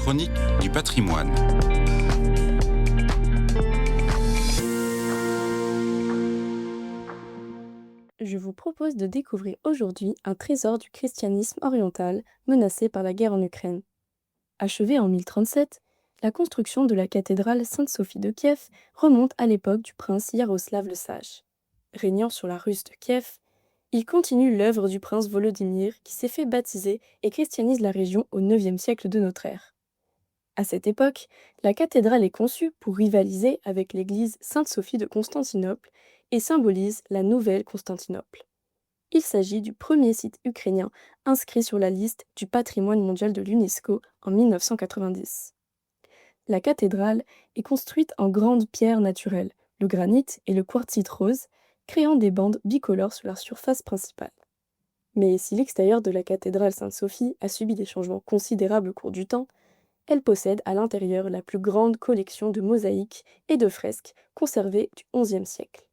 chronique du patrimoine. Je vous propose de découvrir aujourd'hui un trésor du christianisme oriental menacé par la guerre en Ukraine. Achevée en 1037, la construction de la cathédrale Sainte-Sophie de Kiev remonte à l'époque du prince Yaroslav le Sage. Régnant sur la Russe de Kiev, il continue l'œuvre du prince Volodymyr qui s'est fait baptiser et christianise la région au IXe siècle de notre ère. À cette époque, la cathédrale est conçue pour rivaliser avec l'église Sainte-Sophie de Constantinople et symbolise la nouvelle Constantinople. Il s'agit du premier site ukrainien inscrit sur la liste du patrimoine mondial de l'UNESCO en 1990. La cathédrale est construite en grande pierre naturelle, le granit et le quartzite rose, créant des bandes bicolores sur la surface principale. Mais si l'extérieur de la cathédrale Sainte-Sophie a subi des changements considérables au cours du temps, elle possède à l'intérieur la plus grande collection de mosaïques et de fresques conservées du XIe siècle.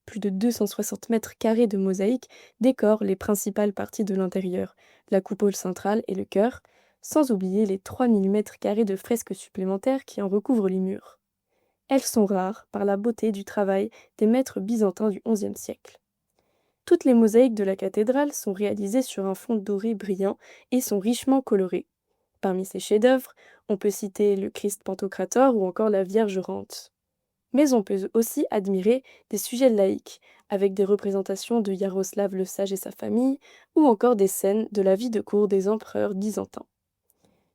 Plus de 260 mètres carrés de mosaïques décorent les principales parties de l'intérieur, la coupole centrale et le chœur, sans oublier les 3000 mètres carrés de fresques supplémentaires qui en recouvrent les murs. Elles sont rares par la beauté du travail des maîtres byzantins du XIe siècle. Toutes les mosaïques de la cathédrale sont réalisées sur un fond doré brillant et sont richement colorées. Parmi ces chefs-d'œuvre, on peut citer le Christ Pantocrator ou encore la Vierge Rante. Mais on peut aussi admirer des sujets laïques, avec des représentations de Yaroslav le Sage et sa famille, ou encore des scènes de la vie de cour des empereurs byzantins.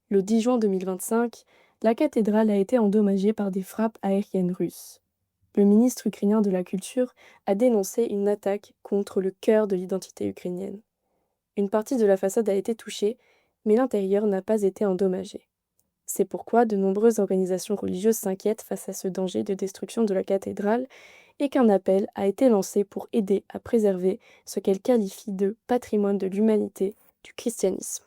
Le 10 juin 2025, la cathédrale a été endommagée par des frappes aériennes russes. Le ministre ukrainien de la Culture a dénoncé une attaque contre le cœur de l'identité ukrainienne. Une partie de la façade a été touchée, mais l'intérieur n'a pas été endommagé. C'est pourquoi de nombreuses organisations religieuses s'inquiètent face à ce danger de destruction de la cathédrale et qu'un appel a été lancé pour aider à préserver ce qu'elles qualifient de patrimoine de l'humanité du christianisme.